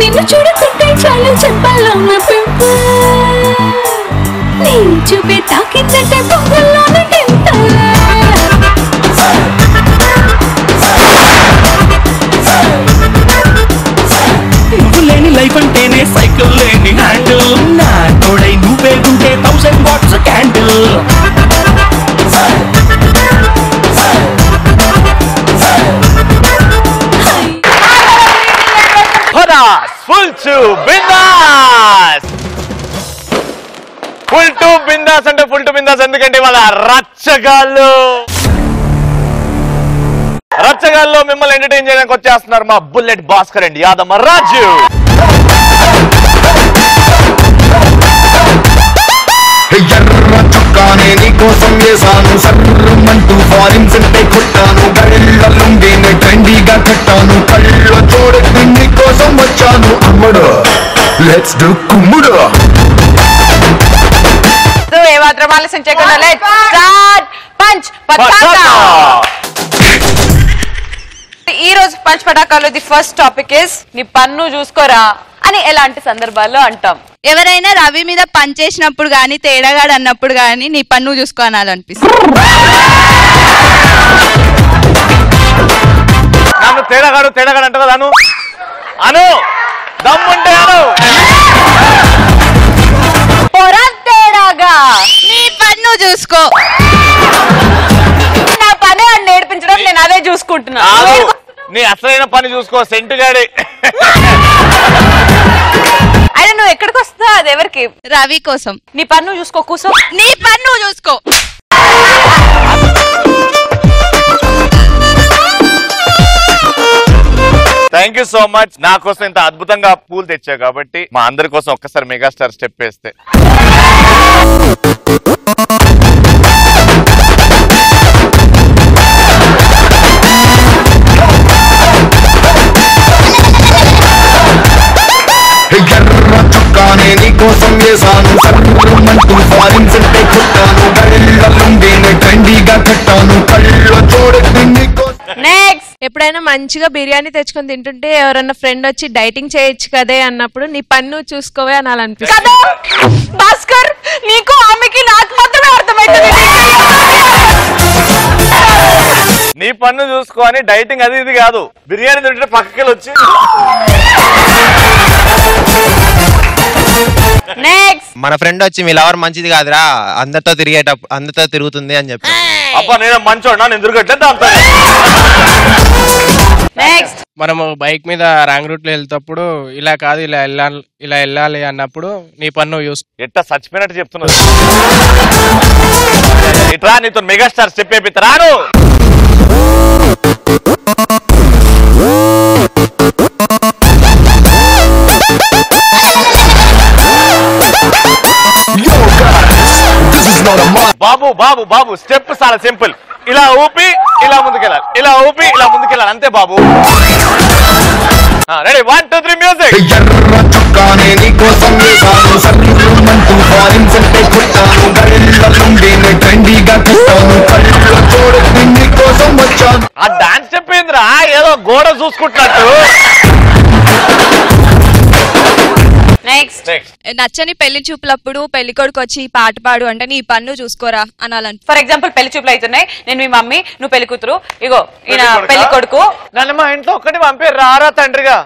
నిన్ను చూడుకుంటే చాలు చెప్పాలమ్మ నీ చూపే తాకిందంటే పొంగల్లోనే తింట నువ్వు లేని లైఫ్ అంటేనే సైకిల్ లేని హ్యాండిల్ నా తోడై నువ్వే ఉంటే 1000 వాట్స్ క్యాండిల్ ఫుల్ టు బిందాస్ ఫుల్ టు బిందాస్ అంటే ఫుల్ టు బిందాస్ ఎందుకంటే వాళ్ళ రచ్చగాల్లో మిమ్మల్ని ఎంటర్టైన్ చేయడానికి వచ్చేస్తున్నారు మా బుల్లెట్ భాస్కర్ అండ్ యాదమ్మ రాజు. ఎర్ర చొక్కానే నీకోసం వేసాను సర్రమంటూ ఫారిన్స్ అంటే కొట్టాను కళ్ళ లుంగిని ట్రెండీగా కట్టాను కళ్ళ చూడకి నీకోసం వచ్చాను అమ్ముడు లెట్స్ డు కుమ్ముడు ఏమాత్రం ఆలస్యం చేయకుండా లెట్స్ స్టార్ట్ పంచ్ పటాకా. ఈ రోజు పంచ్ పటాకాలో ది ఫస్ట్ టాపిక్ ఇస్ నీ పన్ను చూసుకోరా అని ఎలాంటి సందర్భాల్లో అంటాం. ఎవరైనా రవి మీద పనిచేసినప్పుడు గానీ తేడాగాడు అన్నప్పుడు గానీ నీ పన్ను చూసుకోనాలనిపిస్తుంది. నన్ను తేడాగాడు అంట కదా అను దమ్ముంటే అను తేడాగా నీ పన్ను చూసుకో. నా పని అని నేర్పించడం నేను అదే చూసుకుంటున్నా. నీ అసలైన పని చూసుకో సెంటుగాడి. అయినా నువ్వు ఎక్కడికి వస్తావు అది ఎవరికి? రవి కోసం. నీ పన్ను చూసుకో కూసో. నీ పన్ను చూసుకో. Thank you so much. నా కోసం ఇంత అద్భుతంగా పూలు తెచ్చావు కాబట్టి మా అందరి కోసం ఒక్కసారి మెగాస్టార్ స్టెప్ వేస్తే. ఎర్ర చొక్కానే నీకోసం వేసాను సర్రమంటూ ఫారిన్స్ అంటే కొట్టాను కళ్ళ లుంగిని ట్రెండీగా కట్టాను కళ్ళ చూడకి నీకోసం. నెక్స్ట్ ఎప్పుడైనా మంచిగా బిర్యానీ తెచ్చుకొని తింటుంటే ఎవరన్నా ఫ్రెండ్ వచ్చి డైటింగ్ చేయొచ్చు కదే అన్నప్పుడు నీ పన్ను చూసుకోవే అనాలనిపిస్తుంది. భాస్కర్ నీకు ఆమెకి నాకు మాత్రమే అర్థమైంది. నీ పన్ను చూసుకో అని డైటింగ్ అది ఇది కాదు, బిర్యానీ తింటే పక్కకి వచ్చి. నెక్స్ట్ మన ఫ్రెండ్ వచ్చి మీ లవర్ మంచిది కాదురా అందరితో తిరుగుతుంది అని చెప్పి. అబ్బా నేను మంచోడా నేను తిరగట్లేదు దాంతో. నెక్స్ట్ మనము బైక్ మీద రాంగ్ రూట్ లో వెళ్తేప్పుడు ఇలా కాదు ఇలా వెళ్ళాలి అన్నప్పుడు నీ పన్ను యూస్. ఎట్టా చచ్చిపోయినట్టు చెప్తున్నారు. ఇట్రా నీతో మెగాస్టార్ స్టెప్ వేపిస్తాను. బాబు బాబు బాబు స్టెప్ చాలా సింపుల్. ఇలా ఊపి ఇలా ముందుకెళ్ళాలి, ఇలా ఊపి ఇలా ముందుకెళ్ళాలి, అంతే బాబు. Ready 1 2 3 music. ఎర్ర చొక్కానే నీకోసం వేసాను సర్రమంటూ ఫారిన్స్ అంటే కొట్టాను కళ్ళ లుంగిని ట్రెండీగా కట్టాను కళ్ళ చూడకి నీకోసం వచ్చాను. ఆ డాన్స్ స్టెప్ ఏందిరా ఏదో గోడ చూసుకుంటున్నట్టు. నెక్స్ట్ నచ్చని పెళ్లి చూపులప్పుడు పెళ్లి కొడుకు వచ్చి పాట పాడు అంటే నీ పన్ను చూసుకోరా అనాలని. ఫర్ ఎగ్జాంపుల్ పెళ్లి చూపులు అవుతున్నాయి, నేను మీ మమ్మీ నువ్వు పెళ్లి కూతురు, ఇగో ఈయన పెళ్లి కొడుకు. నన్ను మా ఇంట్లో ఒక్కటి పంపి రారా తండ్రిగా.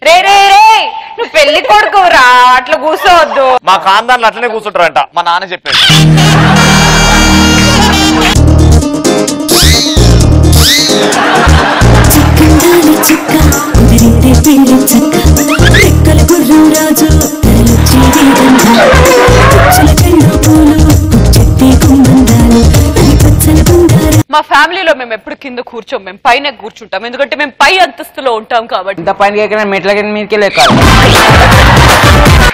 రే రే రే నువ్వు పెళ్లి కొడుకు రా, అట్లా కూర్చోవద్దు. మా ఖాందాన్లు అట్లనే కూర్చుంటారంట, మా నాన్న చెప్పాడు. చిక్కందాని చిక్క కుదిరితే పెళ్లి చక్క రెక్కల గుర్రం రాజు తరలొచ్చి వీరంగా కన్ను పూలు చెట్టి గుమ్మందాలు అని పచ్చల బంగారు. మా ఫ్యామిలీలో మేము ఎప్పుడు కింద కూర్చోం, మేము పైన కూర్చుంటాం, ఎందుకంటే మేము పై అంతస్తులో ఉంటాం కాబట్టి. ఇంత పైన మెట్ల మీదకి లెక్కాలి.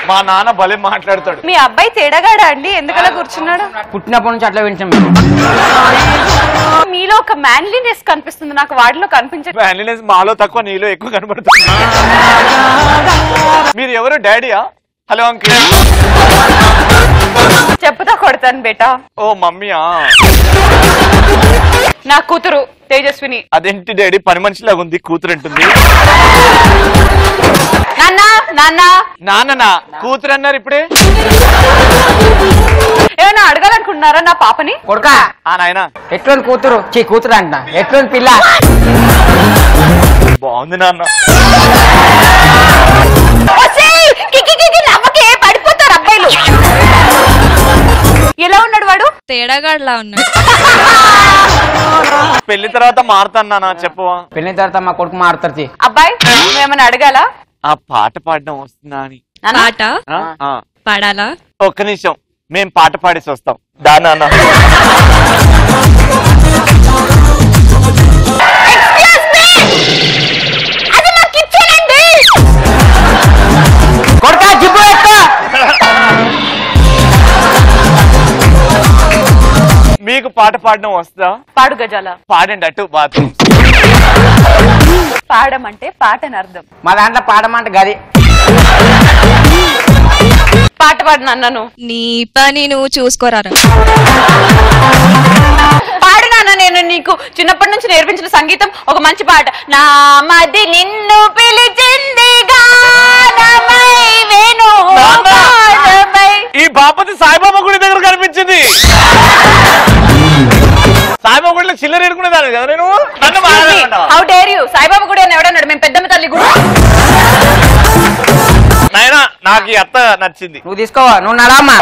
మా నాన్న భలే మాట్లాడతాడు. మీ అబ్బాయి తేడాగాడా అండి, ఎందుకలా కూర్చున్నాడు? పుట్టినప్పటి నుంచి అట్లా వింటాం. మీలో ఒక మ్యాన్లీనెస్ కనిపిస్తుంది, నాకు వాడిలో కనిపించదు. మ్యాన్లీనెస్ మాలో తక్కువ నీలో ఎక్కువ కనబడుతుంది. మీరు ఎవరు డాడీయా? Hello uncle. చెప్పుతా కొడతాను బేటా. ఓ మమ్మీయా? నా కూతురు తేజస్విని. అదేంటి డాడీ పని మనిషిలాగా ఉంది, కూతురు అంటుంది. నాన్న నాన్న నాన్ననా కూతురు అన్నారు ఇప్పుడే. ఏమైనా అడగాలనుకుంటున్నారా నా పాపని? కొడుకా ఆ నాయనా ఎట్లోని కూతురు కూతురు అంట ఎట్లోని పిల్ల బాగుంది నాన్న. పడిపోతారు అబ్బాయిలు. ఎలా ఉన్నాడు వాడు? తేడాగాడులా ఉన్నాడు. పెళ్లి తర్వాత మారుతాను నాన్న, చెప్పవా? పెళ్లి తర్వాత మా కొడుకు మారుతారు. అబ్బాయి నువ్వేమైనా అడగాలా? ఆ పాట పాడడం వస్తుందా అని. పాట ఆ, పాడాలా? ఒక్క నిమిషం, మేం పాట పాడేసి వస్తాం. దా నాన్న. కొడుకా జిబ్బు మీకు పాట పాడడం వస్తుందా? పాడు గజాల. పాడండి అటు బాత్రూమ్. పాడమంటే పాటని అర్థం. మా దాంట్లో పాడమంటే గది. పాట పాడు నాన్నను. నీ పని నువ్వు చూసుకోరా. పాడు నాన్న, నేను నీకు చిన్నప్పటి నుంచి నేర్పించిన సంగీతం ఒక మంచి పాట. నా మది నిన్ను పిలిచింది గానమై వేణు గానమై. ఈ బాపతి సాయిబాబా గుడి దగ్గర కనిపించింది. సాయిబాబా గుడిలో చిల్లర ఎడుకునేదాన్ని కదా నేను. How dare you? సాయిబాబా గుడి అని ఎవడన్నాడు? మేము పెద్దమ్మ తల్లి గుడి. నాయనా నాకు ఈ అత్త నచ్చింది. నువ్వు తీసుకోవా, నువ్వు నడమ్మా.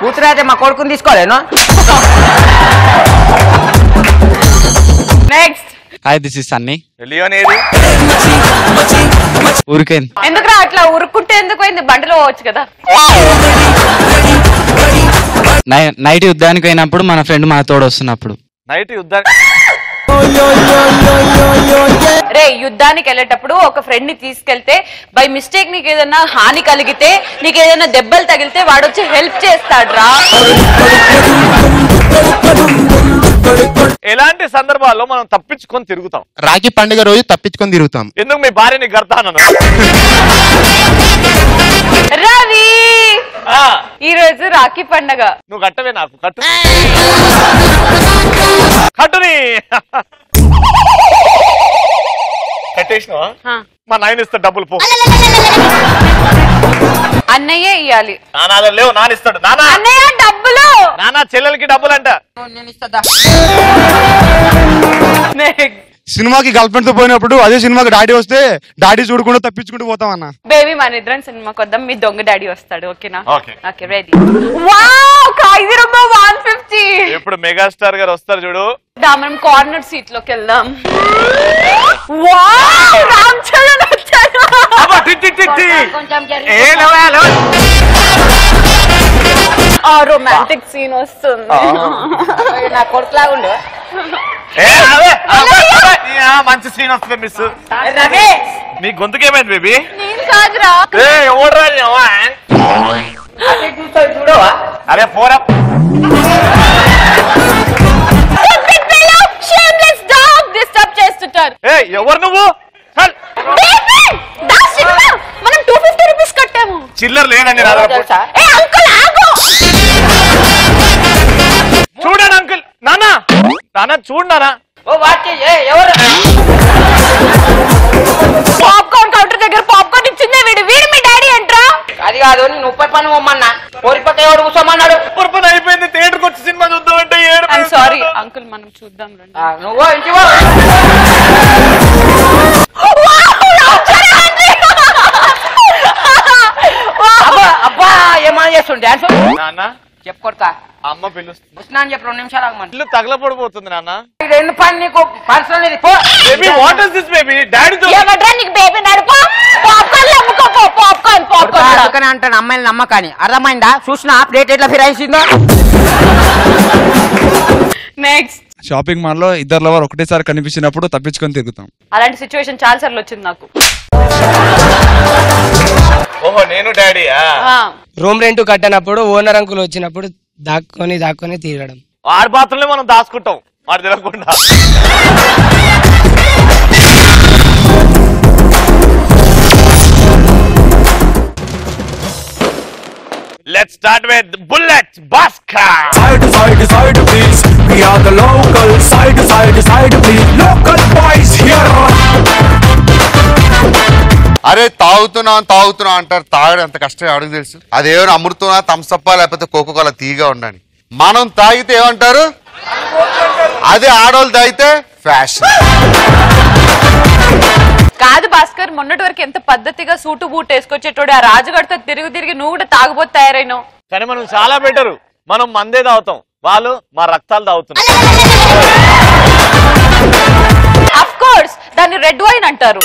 కూతురు అయితే మా కొడుకుని తీసుకోలేను. Next. Hi, this is Sunny. Leone ఏది? ఊరికే ఎందుకురా అట్లా ఉరుక్కుంటే ఎందుకు పోయింది? బండిలో పోవచ్చు కదా. నైట్ యుద్ధానికి అయినప్పుడు మన ఫ్రెండ్ మన తోడు వస్తున్నప్పుడు. నైట్ యుద్ధానికి రే, యుద్ధానికి వెళ్ళేటప్పుడు ఒక ఫ్రెండ్ ని తీసుకెళ్తే బై మిస్టేక్ నీకు ఏదైనా హాని కలిగితే, నీకు ఏదైనా దెబ్బలు తగిలితే వాడు వచ్చి హెల్ప్ చేస్తాడు రా. ఎలాంటి సందర్భాల్లో మనం తప్పించుకొని తిరుగుతాం? రాఖీ పండుగ రోజు తప్పించుకొని తిరుగుతాం. ఎందుకు మీ భార్యని గడతాను? రవి, ఈ రోజు రాఖీ పండగ. నువ్వు కట్టవే నాకు. కట్టు కట్టుని. కట్టేసినవా? మా నాయన ఇస్తాడు డబ్బులు. పో. అన్నయ్యే ఇయ్యాలి. నాన్న లేవు, నాన్న ఇస్తాడు. నాన్న అన్నయ్య డబ్బులు. నాన్న చెల్లెలకి డబ్బులు అంట. సినిమాకి గర్ల్ ఫ్రెండ్ తో పోయినప్పుడు అదే సినిమాకి డాడీ వస్తే డాడీ చూడకుండా తప్పించుకుంటూ పోతాం అన్న. బేబీ మన ఇద్దరం సినిమాకి వద్దాం, మీ దొంగ డాడీ వస్తాడు. ఓకేనా? ఓకే. Okay, ready. వావ్, ఖైదీ రూమ్ 150. ఇప్పుడు మెగాస్టార్ గారు వస్తారు చూడు. మనం కార్నర్ సీట్ లోకి వెళ్దాం. వావ్, రామ్ చరణ్ వచ్చాడు. ఆ రొమాంటిక్ సీన్ వస్తుంది. నా కొడుకులా ఉండు. మంచి సీన్ వస్తుంది. మిస్ నీ గొంతుకేమైంది బేబీ? నేను కాదురా. చూడవా? అరే పోరా. డిస్టర్బ్ చేస్తుంటారు. ఎవరు నువ్వు? మనం 250 రూపీస్ కట్టాము. చిల్లర లేదండి నా దగ్గర. చూడండి అంకుల్. నానా నాన్న చూడు నానా. పాప్కార్న్ కౌంటర్ దగ్గర పాప్కార్న్ ఇచ్చిందే వీడు. వీడు మీ డాడీ అంటరా? అది కాదు, 30 పని పోమన్నా. కోరిపోతే ఎవరు కూర్చోమన్నాడు? పొరపని అయిపోయింది. థియేటర్కి వచ్చి సినిమా చూద్దాం అంటే సారీ అంకుల్, మనం చూద్దాం రండి. నువ్వు ఇంటివో. అబ్బా ఏమని చేస్తుండే డాన్స్? నాన్న చెప్పుకోడుకా. అమ్మ పిలుస్తుంది. వస్తున్నా అని చెప్పి 2 నిమిషాలు ఆగమని. ఇల్లు తగలపడిపోతుంది నాన్న. రెండు పని నీకు పర్సనల్ ఇది. Baby what is this baby? డాడీతో నీకు బేబీ నడుపో. పాప్కార్న్ అమ్ముకో. పాప్కార్న్ అందుకనే అంటాను అమ్మాయిని నమ్మకాని. అర్థమైందా? చూసినా ప్లేట్ ఎట్లా ఫిరాయించిందో. నెక్స్ట్. షాపింగ్ మాల్ లో ఇద్దరు లవర్ ఒకటేసారి కనిపించినప్పుడు తప్పించుకొని తిరుగుతాం. అలాంటి సిచ్యువేషన్ చాలా సార్లు వచ్చింది నాకు. ఓహో నేను డాడీ. రూమ్ రెంట్ కట్టినప్పుడు ఓనర్ అంకుల్ వచ్చినప్పుడు దాక్కొని తిరగడం. ఆడి పాత్రలే మనం దాచుకుంటాం వాడు తిరగకుండా. let's start with Bullet Bhaskar. Side to side to side please, we are the local. Side to side to side please, local boys here. అరే తాగుతున్నా అంటారు. తాగడం ఎంత కష్టం ఎవరికి తెలుసు? అదేమైనా అమృతమా థమ్సప్పా లేకపోతే కోకోకోలా తీగా ఉండని. మనం తాగితే ఏమంటారు? అదే ఆడవాళ్ళు తాగితే ఫ్యాషన్. కాదు భాస్కర్, మొన్నటి వరకు ఎంత పద్ధతిగా సూటు బూట్ వేసుకొచ్చేటోడు ఆ రాజుగాడితో తిరిగి నువ్వు కూడా తాగుబోతు తయారైనావు. కానీ మనం చాలా బెటరు. మనం మందే తాగుతాం, వాళ్ళు మా రక్తాలు తాగుతున్నారు. ఆఫ్ కోర్స్ దాన్ని రెడ్ వైన్ అంటారు.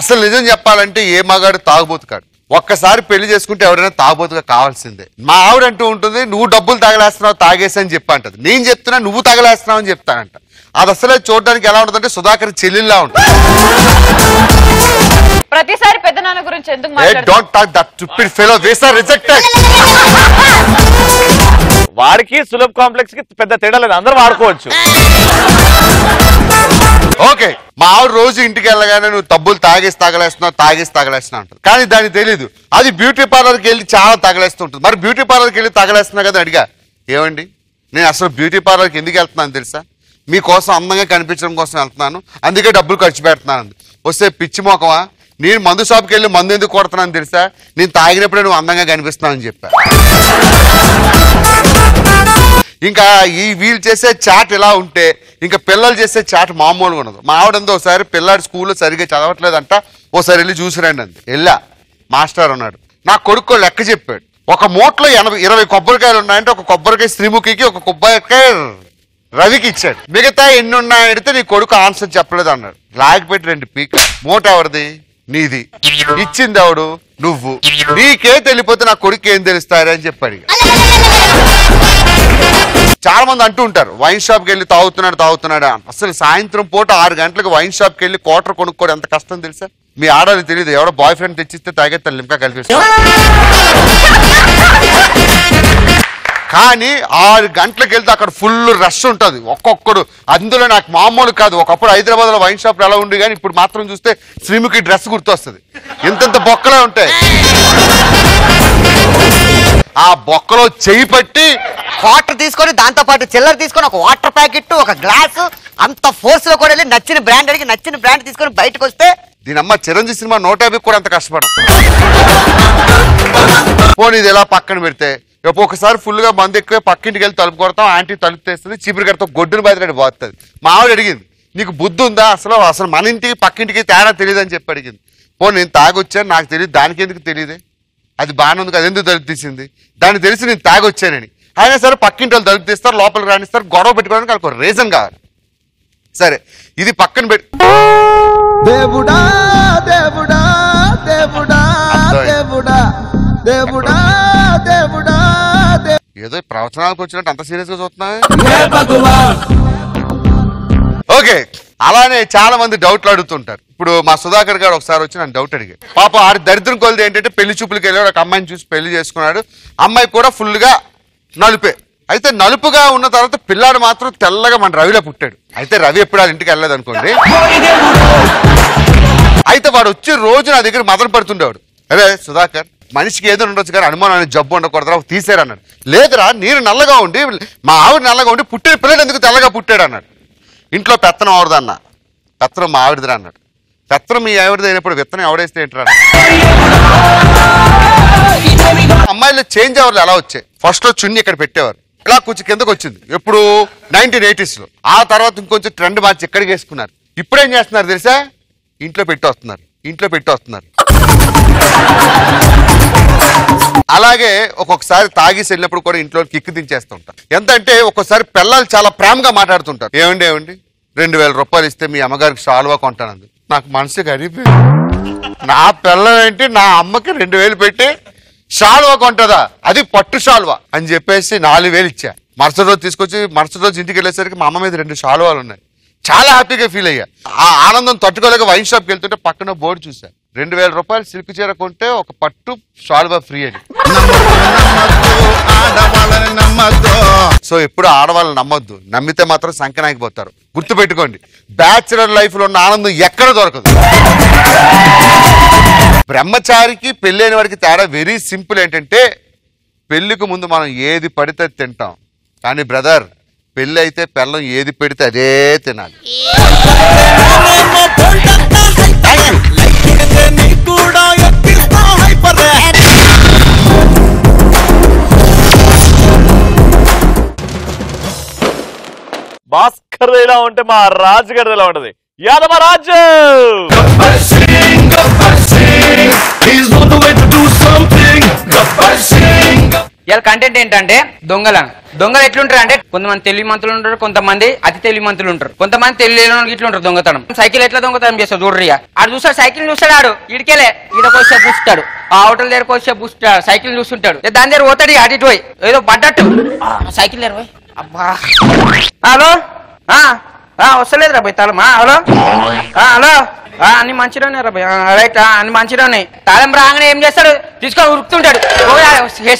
అసలు నిజం చెప్పాలంటే ఏ మగాడు తాగుబోతు కాడు. ఒక్కసారి పెళ్లి చేసుకుంటే ఎవరైనా తాగుబోతుగా కావాల్సిందే. మా ఆవిడ అంటూ ఉంటుంది, నువ్వు డబ్బులు తగలేస్తున్నావు తాగేసి అని చెప్పి అంటది. నేను చెప్తున్నా నువ్వు తగలేస్తున్నావు అని చెప్తానంట. అది అసలే చూడడానికి ఎలా ఉంటుందంటే సుధాకర్ చెల్లెల్లా ఉంటుంది. ప్రతిసారి పెద్ద నాన్న గురించి ఎందుకు వాడికి సులభ్ కాంప్లెక్స్ కి పెద్ద తేడా లేదు, అందరూ వాడుకోవచ్చు. ఓకే, మా ఆవిడ రోజు ఇంటికి వెళ్ళగానే నువ్వు డబ్బులు తాగేసి తగలేస్తున్నావు అంటారు. కానీ దానికి తెలీదు అది బ్యూటీ పార్లర్కి వెళ్ళి చాలా తగలేస్తుంటుంది. మరి బ్యూటీ పార్లర్కి వెళ్ళి తగలేస్తున్నా కదా అడిగా, ఏమండి నేను అసలు బ్యూటీ పార్లర్కి ఎందుకు వెళ్తున్నాను తెలుసా? మీకోసం అందంగా కనిపించడం కోసం వెళ్తున్నాను, అందుకే డబ్బులు ఖర్చు పెడుతున్నాను. వస్తే పిచ్చి మోకమా, నేను మందు షాప్కి వెళ్ళి మందు ఎందుకు కొడుతున్నాను తెలుసా? నేను తాగినప్పుడే నువ్వు అందంగా కనిపిస్తున్నావు అని చెప్పా. ఇంకా ఈ వీళ్ళు చేసే చాట్ ఇలా ఉంటే ఇంకా పిల్లలు చేసే చాట్ మామూలుగా ఉండదు. మా ఆవిడంతా ఒకసారి పిల్లాడి స్కూల్లో సరిగ్గా చదవట్లేదంట, ఓసారి వెళ్ళి చూసిరండి అంది. వెళ్ళా, మాస్టర్ ఉన్నాడు. నా కొడుకు లెక్క చెప్పాడు, ఒక మూటలో 20 కొబ్బరికాయలు ఉన్నాయంటే ఒక కొబ్బరికాయ శ్రీముఖికి, ఒక కొబ్బరికాయ రవికి ఇచ్చాడు. మిగతా ఎన్ని ఉన్నాయని అడిగితే నీ కొడుకు ఆన్సర్ చెప్పలేదు అన్నాడు. లాగిపెట్టి 2 పీక. మూట ఎవరిది? నీది. ఇచ్చింది ఎవడు? నువ్వు. నీకే తెలిపోతే నా కొడుకు ఏం తెలుస్తారే అని చెప్పాడు. చాలా మంది అంటూ ఉంటారు వైన్ షాప్కి వెళ్ళి తాగుతున్నాడు. అసలు సాయంత్రం పూట 6 గంటలకు వైన్ షాప్కి వెళ్ళి క్వార్టర్ కొనుక్కోవడం ఎంత కష్టం తెలుసా? మీ ఆడవాళ్ళు తెలియదు, ఎవడో బాయ్ ఫ్రెండ్ తెచ్చిస్తే తాగేస్తారు లింకా కలిపేస్తారు. కానీ 6 గంటలకు వెళ్తే అక్కడ ఫుల్ రష్ ఉంటుంది. ఒక్కొక్కడు అందులో నాకు మామూలు కాదు. ఒకప్పుడు హైదరాబాద్ లో వైన్ షాప్లు ఎలా ఉండి, కానీ ఇప్పుడు మాత్రం చూస్తే శ్రీముఖి డ్రెస్ గుర్తొస్తుంది. ఇంతంత బొక్కలే ఉంటాయి. ఆ బొక్కలో చెయ్యి పట్టి వాటర్ తీసుకొని దాంతో పాటు చిల్లర తీసుకొని ఒక వాటర్ ప్యాకెట్, ఒక గ్లాసు, అంత ఫోర్స్ లో కూడా వెళ్ళి నచ్చిన బ్రాండ్ అడిగి నచ్చిన బ్రాండ్ తీసుకొని బయటకు వస్తే దీనమ్మ చిరంజీవి సినిమా 150 కూడా అంత కష్టపడం. పోనీ ఇది ఎలా పక్కన పెడితే ఒకసారి ఫుల్ గా మంది ఎక్కువ పక్కింటికి వెళ్ళి తలుపు కొడతాం, ఆంటీ తలుపు తెస్తుంది, చీపురు కడతాం, గొడ్డును బయటకు పోతుంది. మా ఆవిడ అడిగింది, నీకు బుద్ధి ఉందా? అసలు మన ఇంటికి పక్కింటికి తేడా తెలియదు అని చెప్పి అడిగింది. పోనీ నేను తాగొచ్చాను, నాకు తెలియదు, దానికి ఎందుకు తెలియదే? అది బాగానే ఉంది కదా, ఎందుకు తలుపు తీసింది? దానికి తెలిసి నేను తాగొచ్చానని. అయినా సరే పక్కింటి వాళ్ళు తలుపు తీస్తారు, లోపలికి రాణిస్తారు, గొడవ పెట్టుకోవడానికి వాళ్ళకి ఒక రీజన్ కావాలి. సరే ఇది పక్కన పెట్టి దేవుడా దేవుడా దేవుడా దేవుడా దేవుడా దేవుడా ఏదో ప్రవచనాలకు వచ్చినట్టు అంత సీరియస్ గా చూస్తున్నా. ఓకే, అలానే చాలా మంది డౌట్లు అడుగుతుంటారు. ఇప్పుడు మా సుధాకర్ గారు ఒకసారి వచ్చి నన్ను డౌట్ అడిగాడు. పాప ఆడి దరిద్రం కొలిది ఏంటంటే పెళ్లి చూపులకి వెళ్ళాడు, ఒక అమ్మాయిని చూసి పెళ్లి చేసుకున్నాడు. అమ్మాయి కూడా ఫుల్ గా నలుపే. అయితే నలుపుగా ఉన్న తర్వాత పిల్లాడు మాత్రం తెల్లగా మన రవిలో పుట్టాడు. అయితే రవి ఎప్పుడు వాళ్ళ ఇంటికి వెళ్ళలేదు అనుకోండి. అయితే వాడు వచ్చి రోజు నా దగ్గర మదన పడుతుండేవాడు. అరే సుధాకర్, మనిషికి ఏదో ఉండొచ్చు కానీ అనుమానం అనే జబ్బు ఉండకూడదురా, తీసేరు అన్నాడు. లేదురా, నేను నల్లగా ఉండి మా ఆవిడ నల్లగా ఉండి పుట్టిన పిల్లడు ఎందుకు తెల్లగా పుట్టాడు అన్నాడు. ఇంట్లో పెత్తనం ఆవిడదన్నా, పెత్తనం మా ఆవిడదిరా అన్నాడు. పెత్తనం మీ ఆవిడది అయినప్పుడు విత్తనం ఎవడేస్తే ఏంటరా? అమ్మాయిలో చేంజ్ అవర్లు ఎలా వచ్చాయి? ఫస్ట్ లో చున్ని ఇక్కడ పెట్టేవారు, ఇలా కొంచెం కిందకు వచ్చింది. ఎప్పుడు 1980s లో. ఆ తర్వాత ఇంకొంచెం ట్రెండ్ మార్చి ఎక్కడికి వేసుకున్నారు. ఇప్పుడు ఏం చేస్తున్నారు తెలుసా? ఇంట్లో పెట్టి వస్తున్నారు. అలాగే ఒక్కొక్కసారి తాగేసి వెళ్ళినప్పుడు కూడా ఇంట్లో కిక్కు దించేస్తూ ఉంటారు. ఎంత అంటే ఒక్కోసారి పిల్లలు చాలా ప్రేమగా మాట్లాడుతుంటారు. ఏమండి 2000 రూపాయలు ఇస్తే మీ అమ్మగారికి షాల్వా కొంటానంది. నాకు మనసుకి అరిపోయింది. నా పిల్లం ఏంటి నా అమ్మకి 2000 పెట్టి షాల్వా కొంటదా, అది పట్టు షాల్వా అని చెప్పేసి 4000 ఇచ్చా. మరుసటి రోజు ఇంటికి వెళ్ళేసరికి మా అమ్మ మీద 2 షాల్వాలు ఉన్నాయి. చాలా హ్యాపీగా ఫీల్ అయ్యా. ఆ ఆనందం తట్టుకోలేక వైన్ షాప్కి వెళ్తుంటే పక్కన బోర్డు చూసా, 2000 రూపాయలు సిల్క్ చీర కొంటే ఒక పట్టు షాల్వా ఫ్రీ అని. సో ఎప్పుడు ఆడవాళ్ళు నమ్మొద్దు, నమ్మితే మాత్రం సంకనాగిపోతారు. గుర్తుపెట్టుకోండి, బ్యాచులర్ లైఫ్ లో ఉన్న ఆనందం ఎక్కడ దొరకదు. బ్రహ్మచారికి పెళ్ళైన వాడికి తేడా వెరీ సింపుల్. ఏంటంటే పెళ్లికి ముందు మనం ఏది పడితే తింటాం, కానీ బ్రదర్ పెళ్ళి అయితే పెళ్ళం ఏది పెడితే అదే తినాలి. భాస్కర్ ఇలా ఉంటే మా రాజు గారి ఎలా ఉంటది. యాదవ రాజు ఇవాళ కంటెంట్ ఏంటంటే దొంగలు ఎట్లుంటారు అంటే కొంతమంది తెలివి మంత్రులు ఉంటారు, కొంతమంది అతి తెలివి మంత్రులు ఉంటారు, కొంతమంది తెలియని ఇట్లుంటారు దొంగతనం. సైకిల్ ఎట్లా దొంగతనం చేస్తాడు చూడరిగా. ఆడు చూస్తాడు, సైకిల్ చూస్తాడు, ఆడు ఇడికెళ్ళే ఈడకి వచ్చే పూస్తాడు, ఆ హోటల్ దగ్గరకు వచ్చే పూస్తాడు, సైకిల్ చూస్తుంటాడు, దాని దగ్గర పోతాడు, అటు ఇటు పోయి ఏదో పడ్డట్టు సైకిల్ దగ్గర పోయి అబ్బా హలో వస్తలేదు రా పోయి తాళం. హలో హలో అన్ని మంచిలోనే రా రైట్ అన్ని మంచిలోనే. తాళం రాగానే ఏం చేస్తాడు, తీసుకొని ఉరుకుతుంటాడు,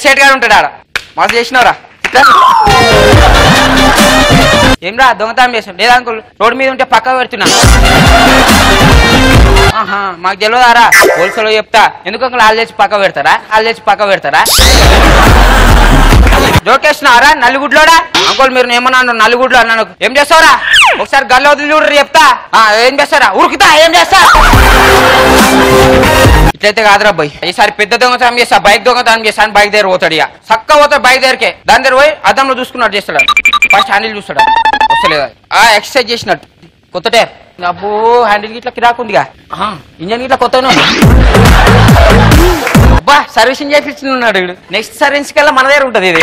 హెడ్ గారు ఉంటాడు ఆడ. మాకు చేసినవరా ఏం రా దొంగతనం చేస్తాం లేదా అంకుల్, రోడ్డు మీద ఉంటే పక్క పెడుతున్నా. మాకు తెలియదారా, హోల్సేల్ చెప్తా. ఎందుకు అంకుల్ వాళ్ళు తెచ్చి పక్క పెడతారా జోకేస్తున్నారా నల్లిగుడ్లోడా? అంకుల్ మీరు ఏమన్నా నల్లిగుడ్లు అన్నాను. ఏం చేస్తావురా, ఒకసారి గల్ల వదిలి చూడరు చెప్తా. ఏం చేస్తారా, ఉరుకుతా ఏం చేస్తా. ఇట్లయితే కాదురా బాయ్, ఈసారి పెద్ద దొంగతనం చేస్తా, బైక్ దొంగతనం చేస్తా అని బైక్ దగ్గర పోతాడు. ఇక చక్కగా పోతాడు బైక్ దగ్గరకే, దాని దగ్గర పోయి అద్దంలో చూసుకున్నాడు చేస్తాడు, ఫస్ట్ హ్యాండిల్ చూస్తాడు వస్తలేదా, ఎక్సర్సైజ్ చేసినట్టు. కొత్త టైర్ అబ్బో హ్యాండిల్ గిట్లా కిరాకుందిగా, ఇంజన్ గిట్లా కొత్తగా అబ్బా సర్వీసింగ్ చేయించున్నాడు వీడు. నెక్స్ట్ సర్వీస్ కల్లా మన దగ్గర ఉంటది ఇది.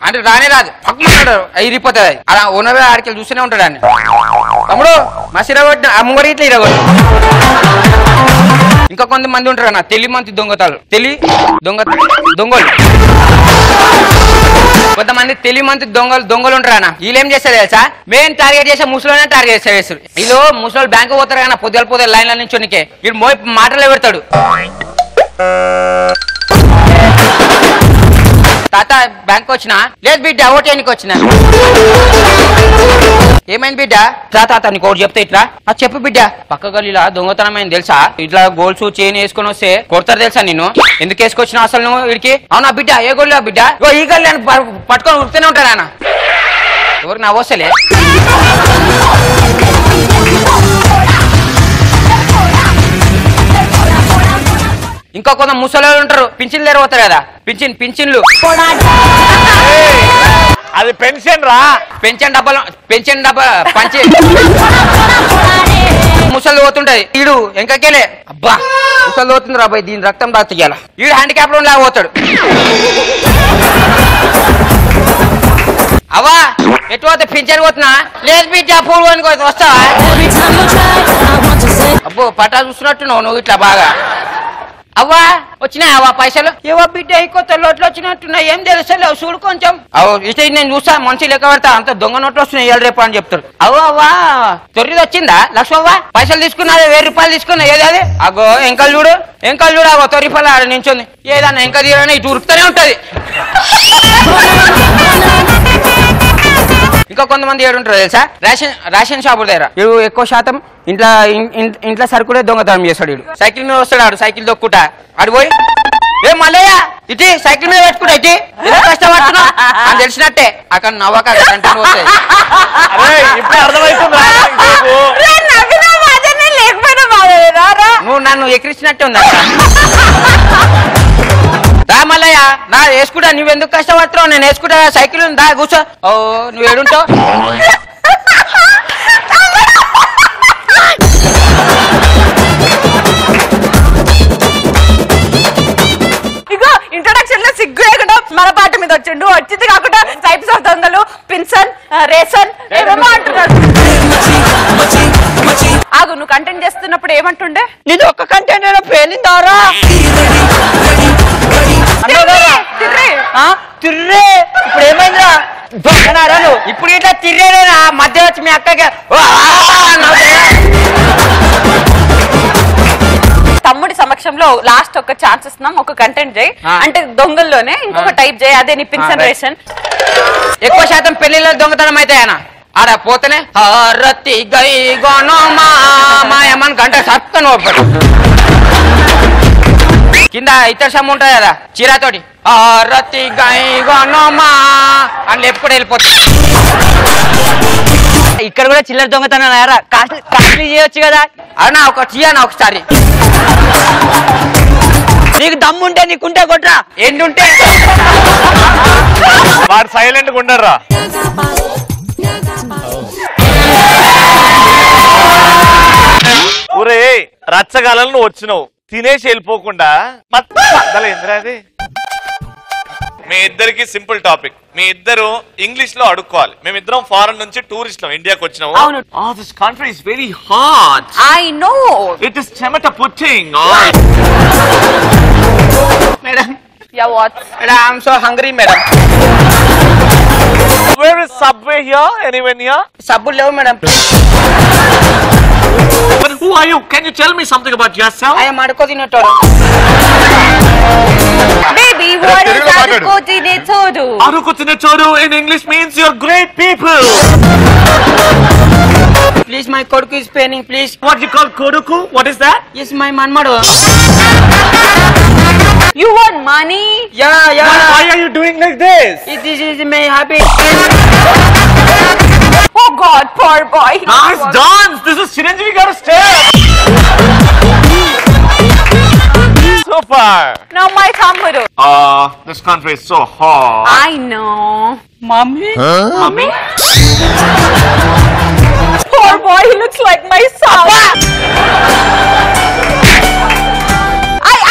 అంటే రానే రాదు పక్కన ఇరిపోతుంది. అలా ఓనర్ ఆడికి చూస్తూనే ఉంటాడు అని. తమ్ముడు మసిరా కొట్టిన అమ్మగడి ఇట్లా ఇరగొట్టు. ఇంకా కొంతమంది ఉంటారు అన్న తెలివి మంది దొంగలు. కొంతమంది తెలివి మంది దొంగలు ఉంటారు అన్న. వీళ్ళు ఏం చేస్తారు తెలుసా, మెయిన్ టార్గెట్ చేసే ముసలోనే టార్గెట్ చేస్తారు. వీళ్ళు ముసలు బ్యాంకు పోతారు కదా పొద్దుల లైన్ల నుంచి వీళ్ళు మాటలు పెడతాడు. తాత బ్యాంక్ వచ్చినా లేదు బిడ్డ ఓటేనికి వచ్చినా. ఏమైంది బిడ్డ? తాత నీకు ఒకటి చెప్తే ఇట్లా చెప్పు బిడ్డ. పక్క గల్లీలా దొంగతనం అయింది తెలుసా, ఇట్లా గోల్స్ చైన్ వేసుకొని వస్తే కొడతారు తెలుసా నిన్ను. ఎందుకు వేసుకొచ్చినా అసలు నువ్వు వీడికి? అవునా బిడ్డ, ఏ గొల్లి బిడ్డ? ఈ గల్లి అని పట్టుకొని ఉడుతూనే ఉంటాడు ఆయన. ఎవరికి నా వస్తలే. ఇంకా కొంత ముసలి ఉంటారు, పింఛన్లు దగ్గర పోతారు కదా, పింఛన్లు. అది పెన్షన్ రా, పెన్షన్ డబ్బా పంచి ముసలి పోతుంటది. ఈడు ఎంకకేలే అబ్బా ముసలి పోతుంది రా బాయ్, దీని రక్తం దాక్తియాల. ఈడు హ్యాండిక్యాప్ లో లాగా పోతాడు. అవా ఎటు పోతే పింఛన్ పోతున్నా లేదు బిడ్డ పూలు కొని వస్తావా? అబ్బో పట్టా చూస్తున్నట్టున్నావు నువ్వు ఇట్లా బాగా. అవ్వా వచ్చినాయి అవ్వ పైసలు? ఏవో బిడ్డ కొత్త లోట్లు వచ్చినట్టున్నాయి, ఏం తెలుసలేవు చూడు కొంచెం. ఇటు నేను చూస్తా మనిషి లెక్క పెడతా, అంత దొంగ నోట్లు వస్తున్నాయి ఏళ్ళు రేపు అని చెప్తారు. అవ్వా తొర్రిది వచ్చిందా లక్ష్మవ్వ? పైసలు తీసుకున్నా 1000 రూపాయలు తీసుకున్నా. ఏది అది? అగో ఎంకలు చూడు అగో 10 రూపాయలు ఆడ నించుంది. ఏదన్నా ఇంకా తీరని ఇటు ఉరుకుతూనే ఉంటది. ఇంకా కొంతమంది ఏడుంటారు తెలుసా, రేషన్ షాపు దగ్గర వీడు ఎక్కువ శాతం ఇంట్లో సరుకులే దొంగతనం చేస్తాడు. వీడు సైకిల్ మీద వస్తాడు, ఆడు సైకిల్ దొక్కుట ఆడు పోయి ఏ మల్లయ్య ఇటు సైకిల్ మీద పెట్టుకుంటా ఇటు ఎలా కష్టపడుతున్నా అని తెలిసినట్టే అక్కడ నవ్వక కంటిన్యూ వస్తాయి. నువ్వు నన్ను ఎక్కిరించినట్టే ఉందా దా మల్లయ్య, నా వేసుకుంటా, నువ్వెందుకు కష్టపడుతున్నావు, నేను వేసుకుంటా సైకిల్ దా కూర్చో. ఓ నువ్వు ఏడుంటావు? ఇగో ఇంట్రొడక్షన్ లో సిగ్గు లేకుండా మన పాట మీద వచ్చిండు. వచ్చింది కాకుండా టైప్స్ ఆఫ్ దొంగలు, పిన్సన్, రేసన్ ఏమేమో అంటున్నాడు. ఆగు, నువ్వు కంటెంట్ చేస్తున్నప్పుడు ఏమంటుండే? నీది ఒక్క కంటెంట్ పేలిందారా తిర్రే? ఇప్పుడు ఏమైందిరా దొంగనారా నువ్వు? ఇప్పుడు ఇట్లా తిర్రేనా మధ్య వచ్చి మీ అక్కకి తమ్ముడి సమక్షంలో లాస్ట్ ఒక ఛాన్స్ ఇస్తున్నాం, ఒక కంటెంట్ చేయి. అంటే దొంగల్లోనే ఇంకొక టైప్ చేయి, అదే నీ పిన్సన్ట్రేషన్. ఎక్కువ శాతం పెళ్లిలో దొంగతనం అయితే ఆయన ఆడ పోతేనే హారతి గై గోనోమా మాయమని గంట సత్తను కింద ఇతర సమ్ము ఉంటుంది కదా చీరాతోటి హారతి గై గోనోమా అని లేపుకొని వెళ్ళిపోతుంది. ఇక్కడ కూడా చిల్లర దొంగతనం కాస్ట్లీ చేయొచ్చు కదా అన్నా ఒక చీయనా ఒకసారి నీకు దమ్ముంటే నీకుంటే కొట్రా ఎండుంటే వాడు సైలెంట్ గా ఉండర్రా. ఊరే రచ్చగాలను వచ్చినావు తినేసి వెళ్ళిపోకుండా అది. మీ ఇద్దరికి సింపుల్ టాపిక్, మీ ఇద్దరు ఇంగ్లీష్ లో అడుక్కోవాలి. మేమిద్దరం ఫారెన్ నుంచి టూరిస్ట్ ఇండియాకి వచ్చినాము. This country is very hot. I know it is చెమట పుట్టింగ్. Madam Yeah, what? Madam, I'm so hungry, madam. Where is Subway here? Anyone here? Subway level, madam. But who are you? Can you tell me something about yourself? I am Aduko Tinetodu. Baby, what is Aduko Tinetodu? Aduko Tinetodu in English means you're great people. Please, my koduku is paining, please. What you call koduku? What is that? Yes, my manmadu. You want money? Yeah. Why are you doing like this? This is my habit. Oh God, poor boy. Nice dance. This is Chiranjeevi got a step. Super. Now my tammudu. This country is so hot. I know. Mommy? Mommy? Poor boy, he looks like my son.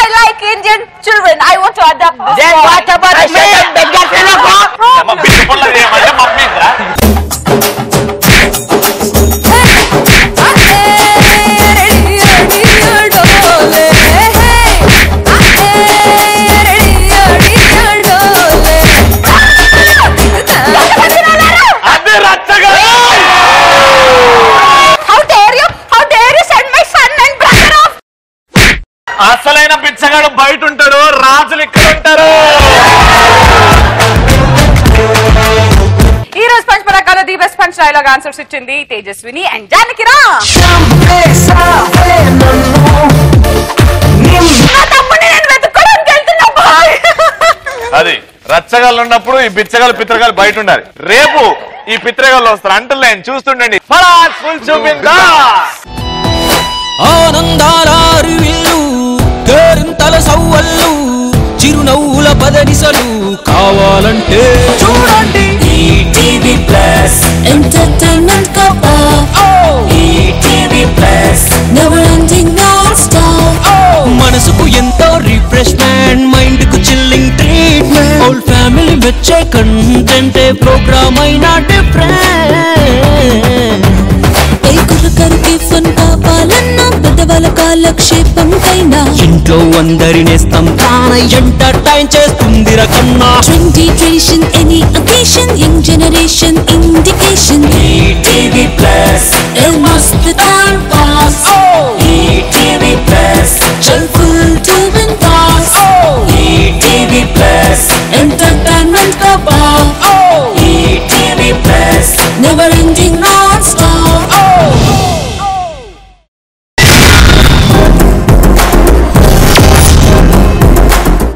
I like Indian children. I want to adopt this Then boy. what about me? అసలైన బిచ్చగాడు బయట ఉంటాడు, రాజులు ఇక్కడ ఉంటారు. ఈ రోజు punch Parakala the best punch dialogue answers ఇచ్చింది Tejaswini and జానకిరా. అది రచ్చగాళ్ళు ఉన్నప్పుడు ఈ బిచ్చగాళ్ళు పిత్రగాళ్ళు బయట ఉండాలి. రేపు ఈ పిత్రగాళ్ళు వస్తారు అంటున్నా చూస్తుండండి. ఫుల్ చూపిందా ఆనందాలారివిల్లు కేరింతల సవ్వళ్ళు చిరునవ్వుల పదనిసలు కావాలంటే చూడండి ETV plus entertainment cup ETV plus never ending non stop మనసుకు ఎంతో రిఫ్రెష్మెంట్, మైండ్ కు చిల్లింగ్ ట్రీట్మెంట్, హోల్ ఫ్యామిలీ మెచ్చే కంటెంట్ ప్రోగ్రామ్ అయినా డిఫరెంట్. కరికి ఫన్ కావాలన్నా పెద్దవాళ్ళ కాలక్షేపం కైనా ఇంట్లో అందరినేస్తాం తానై ఎంటర్టైన్ చేస్తుంది రకన్నా. Trendy tradition any occasion young generation indication ETV plus మస్త్ టైం పాస్ ఈటీవీ ప్లస్ చల్ ఫుల్ టు బిందాస్ ETV plus entertainment cup ETV plus never ending